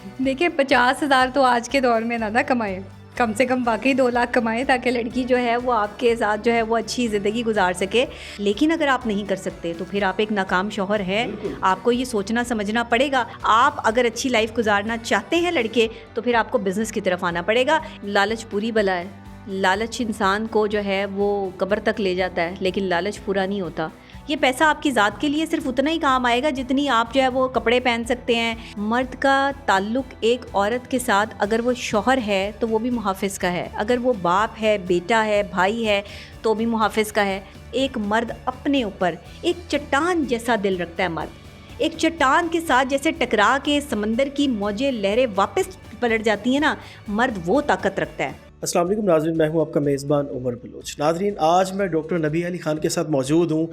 देखिए 50,000 तो आज के दौर में ना कमाए, कम से कम बाकी 2 लाख कमाएं ताकि लड़की जो है वो आपके साथ जो है वो अच्छी ज़िंदगी गुजार सके। लेकिन अगर आप नहीं कर सकते तो फिर आप एक नाकाम शौहर हैं। आपको ये सोचना समझना पड़ेगा। आप अगर अच्छी लाइफ गुजारना चाहते हैं लड़के, तो फिर आपको बिज़नेस की तरफ आना पड़ेगा। लालच पूरी बला है। लालच इंसान को जो है वो कब्र तक ले जाता है, लेकिन लालच पूरा नहीं होता। ये पैसा आपकी ज़ात के लिए सिर्फ उतना ही काम आएगा जितनी आप जो है वो कपड़े पहन सकते हैं। मर्द का ताल्लुक़ एक औरत के साथ अगर वो शौहर है तो वो भी मुहाफ़िज़ का है, अगर वो बाप है, बेटा है, भाई है तो भी मुहाफ़िज़ का है। एक मर्द अपने ऊपर एक चट्टान जैसा दिल रखता है। मर्द एक चट्टान के साथ जैसे टकरा के समंदर की मौजें लहरें वापस पलट जाती हैं ना, मर्द वो ताकत रखता है। अस्सलाम वालेकुम नाज़रीन, मैं हूं आपका मेज़बान उमर बलोच। नाज़रीन, आज मैं डॉक्टर नबी अली ख़ान के साथ मौजूद हूं।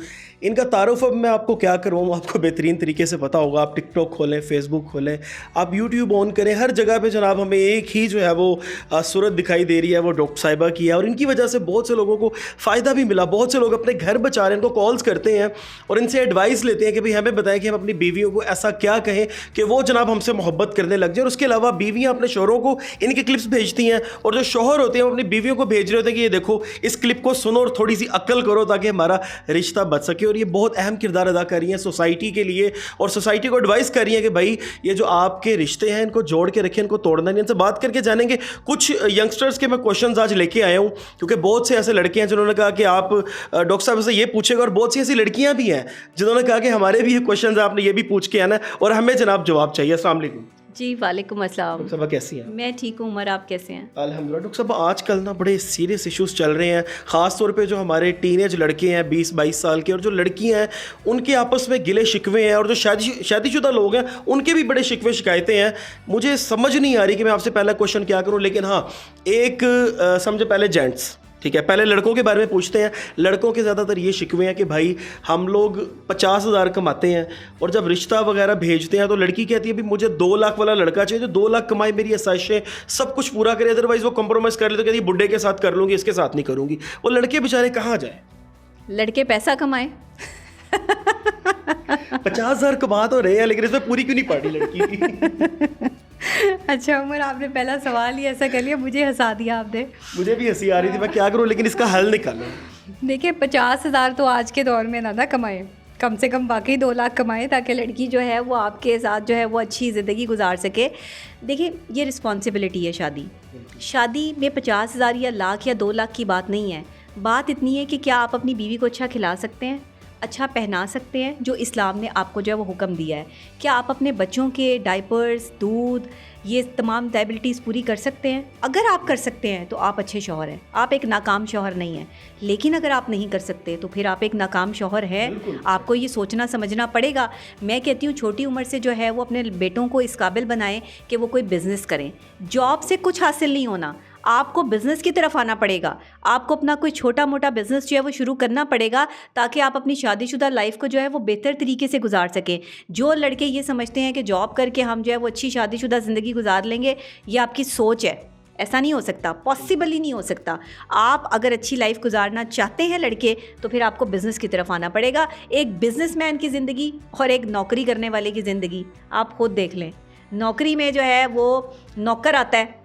इनका तारुफ़ अब मैं आपको क्या करूँ, आपको बेहतरीन तरीके से पता होगा। आप टिकटॉक खोलें, फेसबुक खोलें, आप यूट्यूब ऑन करें, हर जगह पे जनाब हमें एक ही जो है वो सूरत दिखाई दे रही है, वो डॉक्टर साहिबा की है। और इनकी वजह से बहुत से लोगों को फ़ायदा भी मिला। बहुत से लोग अपने घर बचा रहे हैं, इनको कॉल्स करते हैं और इनसे एडवाइस लेते हैं कि भाई हमें बताएं कि हम अपनी बीवियों को ऐसा क्या कहें कि वो जनाब हमसे मोहब्बत करने लग जाए। और उसके अलावा बीवियाँ अपने शौहरों को इनके क्लिप्स भेजती हैं और जो शौहर होते हैं वो अपनी बीवियों को भेज रहे होते हैं कि ये देखो इस क्लिप को सुनो और थोड़ी सी अक्ल करो ताकि हमारा रिश्ता बच सके। और ये बहुत अहम किरदार अदा कर रही हैं सोसाइटी के लिए, और सोसाइटी को एडवाइस कर रही हैं कि भाई ये जो आपके रिश्ते हैं इनको जोड़ के रखें, इनको तोड़ना नहीं। इनसे बात करके जानेंगे कुछ यंगस्टर्स के मैं क्वेश्चंस आज लेके आया हूँ, क्योंकि बहुत से ऐसे लड़के हैं जिन्होंने कहा कि आप डॉक्टर साहब से ये पूछेगा, और बहुत सी ऐसी लड़कियाँ भी हैं जिन्होंने कहा कि हमारे भी ये क्वेश्चन आपने ये भी पूछ के आना है और हमें जनाब जवाब चाहिए। अस्सलाम वालेकुम। जी वालेकुम अस्सलाम। डॉक्टर साहब कैसी हैं? मैं ठीक हूँ उमर, आप कैसे हैं? अल्हम्दुलिल्लाह। डॉक्टर साहब आजकल ना बड़े सीरियस इश्यूज़ चल रहे हैं, ख़ास तौर पे जो हमारे टीनेज लड़के हैं 20-22 साल के, और जो लड़कियां हैं उनके आपस में गिले शिकवे हैं, और जो शादीशुदा लोग हैं उनके भी बड़े शिकवे शिकायतें हैं। मुझे समझ नहीं आ रही कि मैं आपसे पहला क्वेश्चन क्या करूँ, लेकिन हाँ एक समझे पहले जेंट्स, ठीक है, पहले लड़कों के बारे में पूछते हैं। लड़कों के ज़्यादातर ये शिकवे हैं कि भाई हम लोग 50,000 कमाते हैं और जब रिश्ता वगैरह भेजते हैं तो लड़की कहती है भी मुझे 2 लाख वाला लड़का चाहिए जो 2 लाख कमाए, मेरी आसाइशें सब कुछ पूरा करे, अदरवाइज़ वो कॉम्प्रोमाइज़ कर ले तो कहती है बुड्ढे के साथ कर लूँगी, इसके साथ नहीं करूँगी। वो लड़के बेचारे कहाँ जाए? लड़के पैसा कमाएं। 50,000 कमा तो रहे हैं, लेकिन इसमें पूरी क्यों नहीं पार्टी लड़की की? अच्छा उमर, आपने पहला सवाल ही ऐसा कर लिया, मुझे हंसा दिया आपने। मुझे भी हंसी आ रही थी, मैं क्या करूँ, लेकिन इसका हल निकालूँ। देखिए 50,000 तो आज के दौर में ना कमाए, कम से कम बाकी 2 लाख कमाएं ताकि लड़की जो है वो आपके साथ जो है वो अच्छी ज़िंदगी गुजार सके। देखिए ये रिस्पॉन्सिबिलिटी है। शादी में 50,000 या लाख या 2 लाख की बात नहीं है। बात इतनी है कि क्या आप अपनी बीवी को अच्छा खिला सकते हैं, अच्छा पहना सकते हैं, जो इस्लाम ने आपको जो है वो हुक्म दिया है। क्या आप अपने बच्चों के डायपर्स, दूध, ये तमाम लायबिलिटीज़ पूरी कर सकते हैं? अगर आप कर सकते हैं तो आप अच्छे शौहर हैं, आप एक नाकाम शौहर नहीं हैं। लेकिन अगर आप नहीं कर सकते तो फिर आप एक नाकाम शौहर हैं। आपको ये सोचना समझना पड़ेगा। मैं कहती हूँ छोटी उम्र से जो है वो अपने बेटों को इस काबिल बनाएं कि वो कोई बिज़नेस करें। जॉब से कुछ हासिल नहीं होना, आपको बिज़नेस की तरफ आना पड़ेगा। आपको अपना कोई छोटा मोटा बिज़नेस जो है वो शुरू करना पड़ेगा ताकि आप अपनी शादीशुदा लाइफ को जो है वो बेहतर तरीके से गुजार सकें। जो लड़के ये समझते हैं कि जॉब करके हम जो है वो अच्छी शादीशुदा ज़िंदगी गुजार लेंगे, ये आपकी सोच है। ऐसा नहीं हो सकता, पॉसिबल ही नहीं हो सकता। आप अगर अच्छी लाइफ गुजारना चाहते हैं लड़के, तो फिर आपको बिज़नेस की तरफ आना पड़ेगा। एक बिज़नेसमैन की ज़िंदगी और एक नौकरी करने वाले की ज़िंदगी आप खुद देख लें। नौकरी में जो है वो नौकर आता है,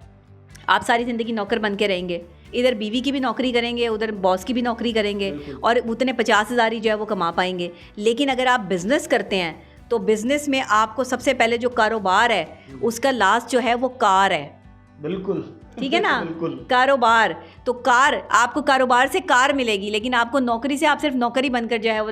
आप सारी ज़िंदगी नौकर बन के रहेंगे। इधर बीवी की भी नौकरी करेंगे, उधर बॉस की भी नौकरी करेंगे और उतने 50,000 ही जो है वो कमा पाएंगे। लेकिन अगर आप बिज़नेस करते हैं तो बिज़नेस में आपको सबसे पहले जो कारोबार है उसका लास्ट जो है वो कार है। बिल्कुल ठीक है ना? बिल्कुल। कारोबार तो कार, आपको कारोबार से कार मिलेगी, लेकिन आपको नौकरी से आप सिर्फ नौकरी बनकर जो है वो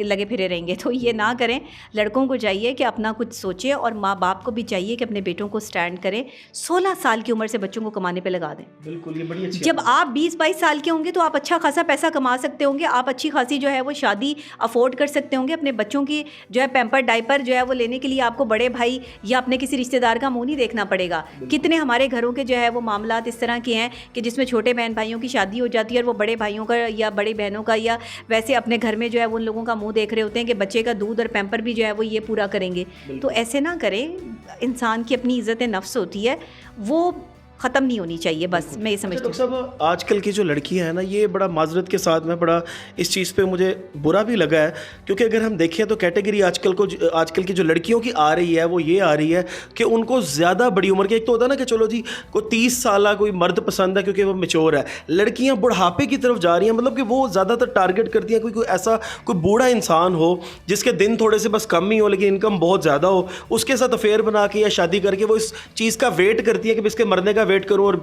लगे फिरे रहेंगे। तो ये ना करें। लड़कों को चाहिए कि अपना कुछ सोचें और माँ बाप को भी चाहिए कि अपने बेटों को स्टैंड करें। 16 साल की उम्र से बच्चों को कमाने पे लगा दें। बिल्कुल, ये बड़ी अच्छी जब आप 20-22 साल के होंगे तो आप अच्छा खासा पैसा कमा सकते होंगे। आप अच्छी खासी जो है वो शादी अफोर्ड कर सकते होंगे। अपने बच्चों की जो है पैम्पर डायपर जो है वो लेने के लिए आपको बड़े भाई या अपने किसी रिश्तेदार का मुंह नहीं देखना पड़ेगा। कितने हमारे घरों के जो है वो मामलात इस तरह के हैं कि जिसमें छोटे बहन भाइयों की शादी हो जाती है और वो बड़े भाइयों का या बड़ी बहनों का या वैसे अपने घर में जो है उन लोगों का मुंह देख रहे होते हैं कि बच्चे का दूध और पैम्पर भी जो है वो ये पूरा करेंगे। तो ऐसे ना करें। इंसान की अपनी इज़्ज़त नफ्स होती है, वो ख़त्म नहीं होनी चाहिए, बस मैं ये समझती हूँ। डॉक्टर साहब, आजकल की जो लड़कियां हैं ना, ये बड़ा माजरत के साथ में बड़ा इस चीज़ पे मुझे बुरा भी लगा है, क्योंकि अगर हम देखें तो कैटेगरी आजकल की जो लड़कियों की आ रही है वो ये आ रही है कि उनको ज़्यादा बड़ी उम्र के, एक तो होता है ना कि चलो जी कोई 30 साल कोई मर्द पसंद है क्योंकि वो मेच्योर है, लड़कियाँ बुढ़ापे की तरफ जा रही हैं, मतलब कि वो ज़्यादातर टारगेट करती हैं कोई ऐसा कोई बूढ़ा इंसान हो जिसके दिन थोड़े से बस कम ही हो लेकिन इनकम बहुत ज़्यादा हो, उसके साथ अफेयर बना के या शादी करके वो इस चीज़ का वेट करती है कि इसके मरने का वेट करूँ और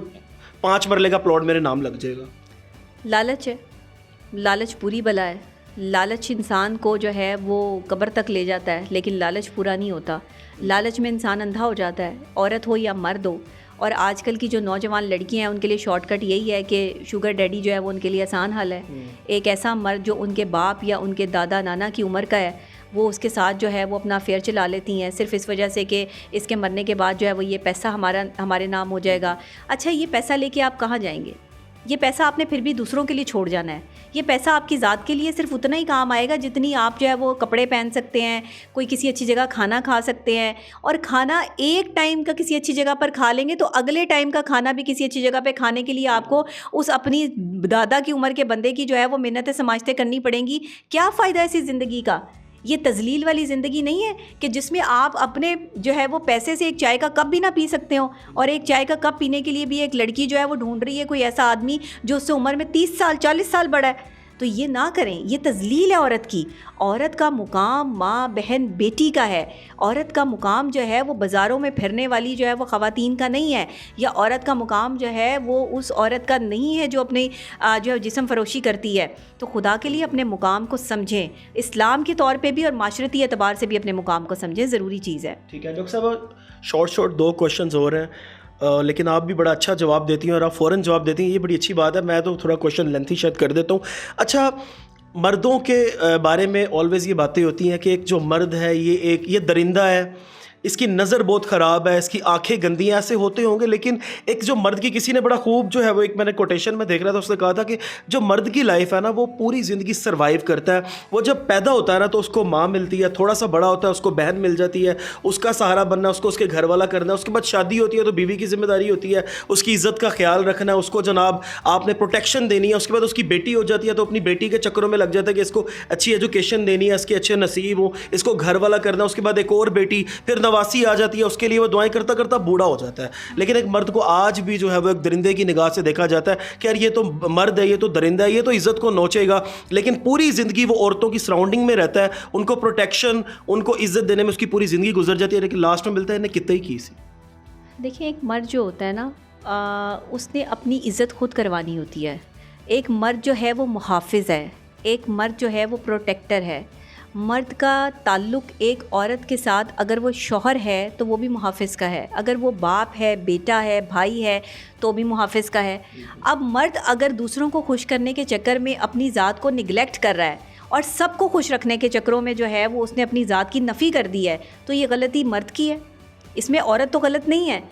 5 मरले का प्लॉट मेरे नाम लग जाएगा। लालच है, लालच पूरी बला है। लालच इंसान को जो है वो कब्र तक ले जाता है, लेकिन लालच पूरा नहीं होता। लालच में इंसान अंधा हो जाता है, औरत हो या मर्द हो। और आजकल की जो नौजवान लड़कियां हैं उनके लिए शॉर्टकट यही है कि शुगर डैडी जो है वो उनके लिए आसान हल है। एक ऐसा मर्द जो उनके बाप या उनके दादा नाना की उम्र का है, वो उसके साथ जो है वो अपना अफेयर चला लेती हैं सिर्फ इस वजह से कि इसके मरने के बाद जो है वो ये पैसा हमारे नाम हो जाएगा। अच्छा, ये पैसा लेके आप कहाँ जाएंगे? ये पैसा आपने फिर भी दूसरों के लिए छोड़ जाना है। ये पैसा आपकी ज़ात के लिए सिर्फ उतना ही काम आएगा जितनी आप जो है वो कपड़े पहन सकते हैं, कोई किसी अच्छी जगह खाना खा सकते हैं। और खाना एक टाइम का किसी अच्छी जगह पर खा लेंगे तो अगले टाइम का खाना भी किसी अच्छी जगह पे खाने के लिए आपको उस अपनी दादा की उम्र के बंदे की जो है वो मिन्नतें समाजतें करनी पड़ेंगी। क्या फ़ायदा है इसी ज़िंदगी का? ये तजलील वाली ज़िंदगी नहीं है कि जिसमें आप अपने जो है वो पैसे से एक चाय का कप भी ना पी सकते हो, और एक चाय का कप पीने के लिए भी एक लड़की जो है वो ढूंढ रही है कोई ऐसा आदमी जो उससे उम्र में 30 साल 40 साल बड़ा है। तो ये ना करें, ये तजलील है औरत की। औरत का मुकाम माँ बहन बेटी का है। औरत का मुकाम जो है वो बाज़ारों में फिरने वाली जो है वो ख़वातीन का नहीं है, या औरत का मुकाम जो है वो उस औरत का नहीं है जो अपनी जो है जिस्म फरोशी करती है। तो खुदा के लिए अपने मुकाम को समझें, इस्लाम के तौर पे भी और माशरती एतबार से भी अपने मुकाम को समझें, ज़रूरी चीज़ है। ठीक है डॉक्टर साहब, शॉर्ट 2 क्वेश्चंस और हैं, लेकिन आप भी बड़ा अच्छा जवाब देती हैं और आप फ़ौरन जवाब देती हैं, ये बड़ी अच्छी बात है। मैं तो थोड़ा क्वेश्चन लेंथी शायद कर देता हूँ। अच्छा, मर्दों के बारे में ऑलवेज़ ये बातें होती हैं कि एक जो मर्द है ये दरिंदा है, इसकी नज़र बहुत ख़राब है, इसकी आंखें गंदी हैं, ऐसे होते होंगे। लेकिन एक जो मर्द की किसी ने बड़ा खूब जो है वो, एक मैंने कोटेशन में देख रहा था, उसने कहा था कि जो मर्द की लाइफ है ना वो पूरी ज़िंदगी सर्वाइव करता है। वो जब पैदा होता है ना तो उसको माँ मिलती है, थोड़ा सा बड़ा होता है उसको बहन मिल जाती है, उसका सहारा बनना, उसको उसके घर वाला करना, उसके बाद शादी होती है तो बीवी की जिम्मेदारी होती है उसकी इज़्ज़त का ख्याल रखना है, उसको जनाब आपने प्रोटेक्शन देनी है। उसके बाद उसकी बेटी हो जाती है तो अपनी बेटी के चक्करों में लग जाता है कि इसको अच्छी एजुकेशन देनी है, इसके अच्छे नसीब हो, इसको घर वाला करना। उसके बाद एक और बेटी, फिर नवासी आ जाती है, उसके लिए वो दुआएं करता करता बूढ़ा हो जाता है। लेकिन एक मर्द को आज भी जो है वो एक दरिंदे की निगाह से देखा जाता है कि यार ये तो मर्द है, ये तो दरिंदा है, ये तो इज्जत को नोचेगा। लेकिन पूरी ज़िंदगी वो औरतों की सराउंडिंग में रहता है, उनको प्रोटेक्शन, उनको इज्जत देने में उसकी पूरी ज़िंदगी गुजर जाती है, लेकिन लास्ट में मिलता है इन्हें कितने ही की सी। देखिए, एक मर्द जो होता है ना, उसने अपनी इज़्ज़त खुद करवानी होती है। एक मर्द जो है वो मुहाफ़िज़ है, एक मर्द जो है वो प्रोटेक्टर है। मर्द का ताल्लुक़ एक औरत के साथ, अगर वो शौहर है तो वो भी मुहाफ़िज़ का है, अगर वो बाप है, बेटा है, भाई है तो भी मुहाफ़िज़ का है। अब मर्द अगर दूसरों को खुश करने के चक्कर में अपनी ज़ात को निगलेक्ट कर रहा है और सबको खुश रखने के चक्करों में जो है वो उसने अपनी ज़ात की नफ़ी कर दी है, तो ये गलती मर्द की है, इसमें औरत तो गलत नहीं है।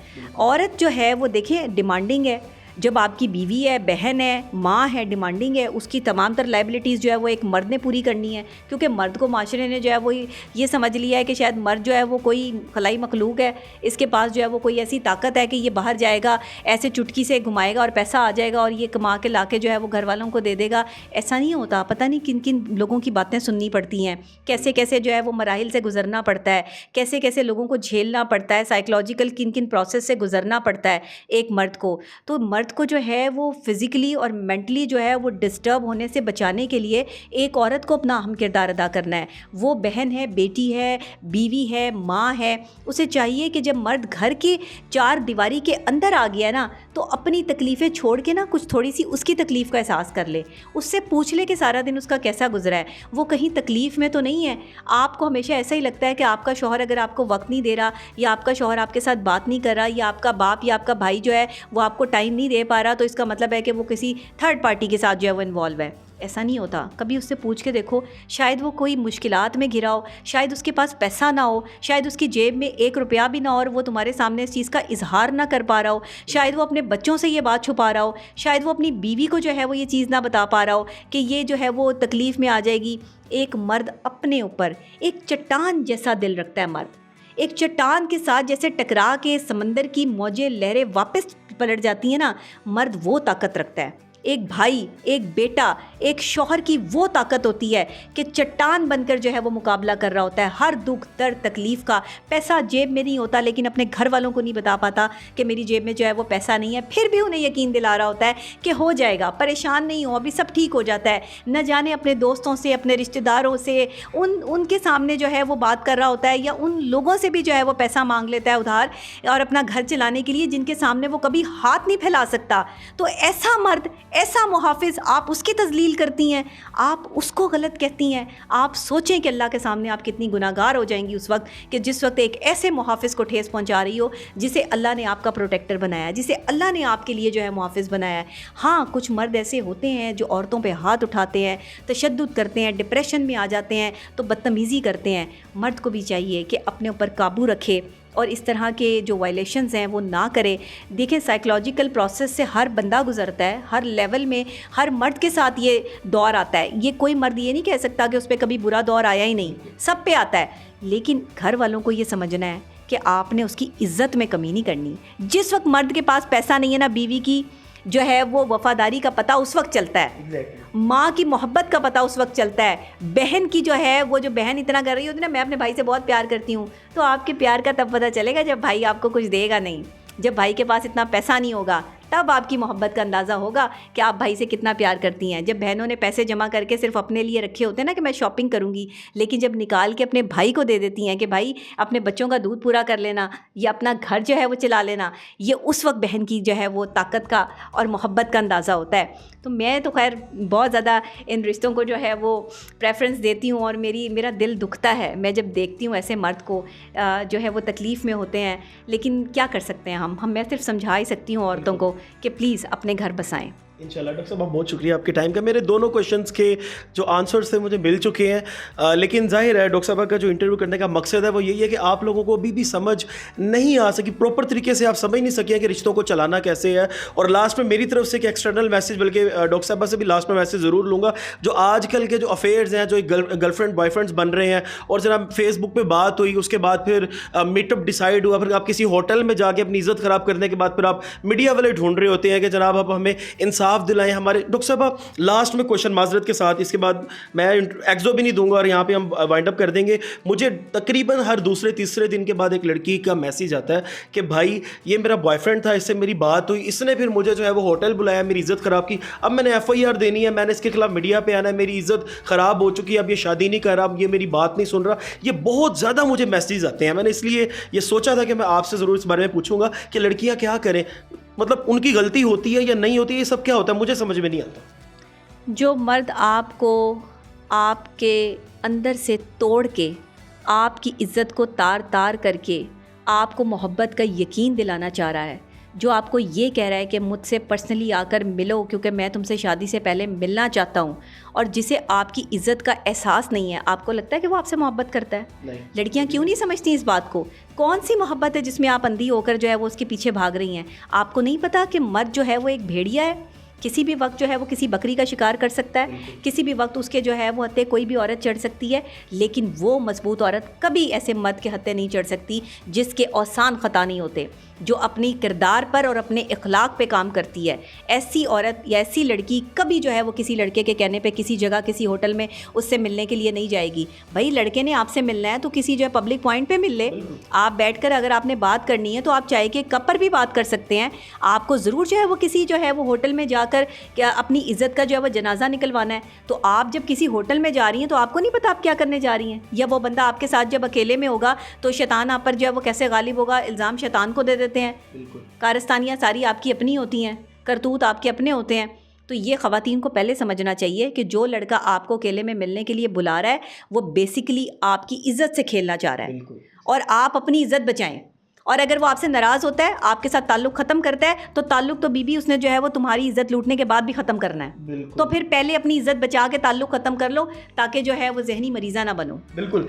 औरत जो है वो देखिए डिमांडिंग है। जब आपकी बीवी है, बहन है, माँ है, डिमांडिंग है, उसकी तमाम तर लाइबिलिटीज़ जो है वो एक मर्द ने पूरी करनी है। क्योंकि मर्द को माशरे ने जो है वो ये समझ लिया है कि शायद मर्द जो है वो कोई खलाई मखलूक है, इसके पास जो है वो कोई ऐसी ताकत है कि ये बाहर जाएगा, ऐसे चुटकी से घुमाएगा और पैसा आ जाएगा और ये कमा के ला के जो है वो घर वालों को दे देगा। ऐसा नहीं होता। पता नहीं किन किन लोगों की बातें सुननी पड़ती हैं, कैसे कैसे जो है वो मराहिल से गुजरना पड़ता है, कैसे कैसे लोगों को झेलना पड़ता है, साइकोलॉजिकल किन किन प्रोसेस से गुजरना पड़ता है एक मर्द को। तो मर्द को जो है वो फिज़िकली और मेंटली जो है वो डिस्टर्ब होने से बचाने के लिए एक औरत को अपना अहम किरदार अदा करना है। वो बहन है, बेटी है, बीवी है, माँ है। उसे चाहिए कि जब मर्द घर की 4 दीवारी के अंदर आ गया ना तो अपनी तकलीफ़ें छोड़ के ना कुछ थोड़ी सी उसकी तकलीफ़ का एहसास कर ले, उससे पूछ ले कि सारा दिन उसका कैसा गुजरा है, वो कहीं तकलीफ़ में तो नहीं है। आपको हमेशा ऐसा ही लगता है कि आपका शौहर अगर आपको वक्त नहीं दे रहा, या आपका शौहर आपके साथ बात नहीं कर रहा, या आपका बाप या आपका भाई जो है वो आपको टाइम नहीं दे पा रहा, तो इसका मतलब है कि वो किसी थर्ड पार्टी के साथ जो है वो इन्वॉल्व है। ऐसा नहीं होता। कभी उससे पूछ के देखो, शायद वो कोई मुश्किलात में घिरा हो, शायद उसके पास पैसा ना हो, शायद उसकी जेब में 1 रुपया भी ना हो और वो तुम्हारे सामने इस चीज़ का इजहार ना कर पा रहा हो, शायद वो अपने बच्चों से ये बात छुपा रहा हो, शायद वो अपनी बीवी को जो है वो ये चीज़ ना बता पा रहा हो कि ये जो है वो तकलीफ़ में आ जाएगी। एक मर्द अपने ऊपर एक चट्टान जैसा दिल रखता है। मर्द एक चट्टान के साथ जैसे टकरा के समंदर की मौजें लहरें वापस पलट जाती हैं ना, मर्द वो ताकत रखता है। एक भाई, एक बेटा, एक शौहर की वो ताकत होती है कि चट्टान बनकर जो है वो मुकाबला कर रहा होता है हर दुख दर्द तकलीफ़ का। पैसा जेब में नहीं होता लेकिन अपने घर वालों को नहीं बता पाता कि मेरी जेब में जो है वो पैसा नहीं है, फिर भी उन्हें यकीन दिला रहा होता है कि हो जाएगा, परेशान नहीं हो, अभी सब ठीक हो जाता है। न जाने अपने दोस्तों से, अपने रिश्तेदारों से, उनके सामने जो है वो बात कर रहा होता है, या उन लोगों से भी जो है वो पैसा मांग लेता है उधार और अपना घर चलाने के लिए, जिनके सामने वो कभी हाथ नहीं फैला सकता। तो ऐसा मर्द, ऐसा मुहाफिज, आप उसकी तजलील करती हैं, आप उसको गलत कहती हैं। आप सोचें कि अल्लाह के सामने आप कितनी गुनाहगार हो जाएंगी उस वक्त कि जिस वक्त एक ऐसे मुहाफिज को ठेस पहुंचा रही हो जिसे अल्लाह ने आपका प्रोटेक्टर बनाया है, जिसे अल्लाह ने आपके लिए जो है मुहाफिज बनाया है। हाँ, कुछ मर्द ऐसे होते हैं जो औरतों पे हाथ उठाते हैं, तशद्दुद करते हैं, डिप्रेशन में आ जाते हैं, तो बदतमीज़ी करते हैं। मर्द को भी चाहिए कि अपने ऊपर काबू रखे और इस तरह के जो वायलेशंस हैं वो ना करे। देखें, साइकोलॉजिकल प्रोसेस से हर बंदा गुजरता है, हर लेवल में हर मर्द के साथ ये दौर आता है। ये कोई मर्द ये नहीं कह सकता कि उस पर कभी बुरा दौर आया ही नहीं, सब पे आता है। लेकिन घर वालों को ये समझना है कि आपने उसकी इज़्ज़त में कमी नहीं करनी। जिस वक्त मर्द के पास पैसा नहीं है ना, बीवी की जो है वो वफ़ादारी का पता उस वक्त चलता है, माँ की मोहब्बत का पता उस वक्त चलता है, बहन की जो है वो जो बहन इतना कर रही होती है ना, मैं अपने भाई से बहुत प्यार करती हूँ, तो आपके प्यार का तब पता चलेगा जब भाई आपको कुछ देगा नहीं, जब भाई के पास इतना पैसा नहीं होगा, तब आपकी मोहब्बत का अंदाज़ा होगा कि आप भाई से कितना प्यार करती हैं। जब बहनों ने पैसे जमा करके सिर्फ अपने लिए रखे होते हैं ना कि मैं शॉपिंग करूँगी, लेकिन जब निकाल के अपने भाई को दे देती हैं कि भाई अपने बच्चों का दूध पूरा कर लेना या अपना घर जो है वो चला लेना, ये उस वक्त बहन की जो है वो ताकत का और मोहब्बत का अंदाज़ा होता है। तो मैं तो खैर बहुत ज़्यादा इन रिश्तों को जो है वो प्रेफरेंस देती हूँ और मेरा दिल दुखता है मैं जब देखती हूँ ऐसे मर्द को जो है वो तकलीफ़ में होते हैं। लेकिन क्या कर सकते हैं हम मैं सिर्फ समझा ही सकती हूँ औरतों को कि प्लीज़ अपने घर बसाएं। इंशाल्लाह। डॉक्टर साहब, बहुत शुक्रिया आपके टाइम का। मेरे दोनों क्वेश्चंस के जो आंसर्स थे मुझे मिल चुके हैं, लेकिन जाहिर है डॉक्टर साहब का जो इंटरव्यू करने का मकसद है वो यही है कि आप लोगों को अभी भी समझ नहीं आ सकी, प्रॉपर तरीके से आप समझ नहीं सके कि रिश्तों को चलाना कैसे है। और लास्ट में मेरी तरफ से एक एक्सटर्नल मैसेज, बल्कि डॉक्टर साहबा से भी लास्ट में मैसेज ज़रूर लूँगा, जो आजकल के जो अफेयर्स हैं, जो गर्लफ्रेंड बॉयफ्रेंड्स बन रहे हैं, और जनाब फेसबुक पर बात हुई, उसके बाद फिर मीटअप डिसाइड हुआ, फिर आप किसी होटल में जाके अपनी इज़्ज़त ख़राब करने के बाद फिर आप मीडिया वाले ढूंढ रहे होते हैं कि जनाब आप हमें इंसाफ दिलाएं हमारे। डॉक्टर साहब, लास्ट में क्वेश्चन माजरत के साथ, इसके बाद मैं एक्सो भी नहीं दूंगा और यहाँ पे हम वाइंड अप कर देंगे। मुझे तकरीबन हर दूसरे तीसरे दिन के बाद एक लड़की का मैसेज आता है कि भाई ये मेरा बॉयफ्रेंड था, इससे मेरी बात हुई, इसने फिर मुझे जो है वो होटल बुलाया, मेरी इज़्ज़त ख़राब की, अब मैंने FIR देनी है, मैंने इसके खिलाफ मीडिया पे आना है, मेरी इज़्ज़त ख़राब हो चुकी है, अब ये शादी नहीं कर रहा, अब ये मेरी बात नहीं सुन रहा। ये बहुत ज़्यादा मुझे मैसेज आते हैं। मैंने इसलिए ये सोचा था कि मैं आपसे ज़रूर इस बारे में पूछूंगा कि लड़कियाँ क्या करें, मतलब उनकी गलती होती है या नहीं होती है, ये सब क्या होता है, मुझे समझ में नहीं आता। जो मर्द आपको आपके अंदर से तोड़ के आपकी इज़्ज़त को तार तार करके आपको मोहब्बत का यकीन दिलाना चाह रहा है, जो आपको ये कह रहा है कि मुझसे पर्सनली आकर मिलो क्योंकि मैं तुमसे शादी से पहले मिलना चाहता हूँ, और जिसे आपकी इज़्ज़त का एहसास नहीं है, आपको लगता है कि वो आपसे मोहब्बत करता है। लड़कियाँ क्यों नहीं समझती इस बात को? कौन सी मोहब्बत है जिसमें आप अंधी होकर जो है वो उसके पीछे भाग रही हैं? आपको नहीं पता कि मर्द जो है वो एक भेड़िया है, किसी भी वक्त जो है वो किसी बकरी का शिकार कर सकता है, किसी भी वक्त उसके जो है वो हत्थे कोई भी औरत चढ़ सकती है, लेकिन वो मजबूत औरत कभी ऐसे मर्द के हत्थे नहीं चढ़ सकती जिसके औसान ख़ता नहीं होते, जो अपनी किरदार पर और अपने इखलाक पे काम करती है। ऐसी औरत या ऐसी लड़की कभी जो है वो किसी लड़के के कहने पे किसी जगह किसी होटल में उससे मिलने के लिए नहीं जाएगी। भाई लड़के ने आपसे मिलना है तो किसी जो है पब्लिक पॉइंट पे मिल ले। आप बैठकर अगर आपने बात करनी है तो आप चाय के कप पर भी बात कर सकते हैं। आपको ज़रूर जो है वो किसी जो है वो होटल में जाकर क्या अपनी इज़्ज़त का जो है वो जनाजा निकलवाना है, तो आप जब किसी होटल में जा रही हैं तो आपको नहीं पता आप क्या करने जा रही हैं, या वो बंदा आपके साथ जब अकेले में होगा तो शैतान आप पर जो है वो कैसे गालिब होगा, इल्ज़ाम शैतान को दे देते हैं। कारस्तानियाँ सारी आपकी अपनी होती हैं, करतूत आपके अपने होते हैं। तो ये ख़वातीन को पहले समझना चाहिए कि जो लड़का आपको अकेले में मिलने के लिए बुला रहा है वो बेसिकली आपकी इज़्ज़त से खेलना चाह रहा है, और आप अपनी इज़्ज़त बचाएं। और अगर वो आपसे नाराज़ होता है, आपके साथ ताल्लुक़ ख़त्म करता है, तो ताल्लुक़ तो बीबी उसने जो है वो तुम्हारी इज़्ज़त लूटने के बाद भी ख़त्म करना है। तो फिर पहले अपनी इज़्ज़त बचा के ताल्लुक़ ख़त्म कर लो ताकि जो है वो ज़हनी मरीज़ा ना बनो। बिल्कुल,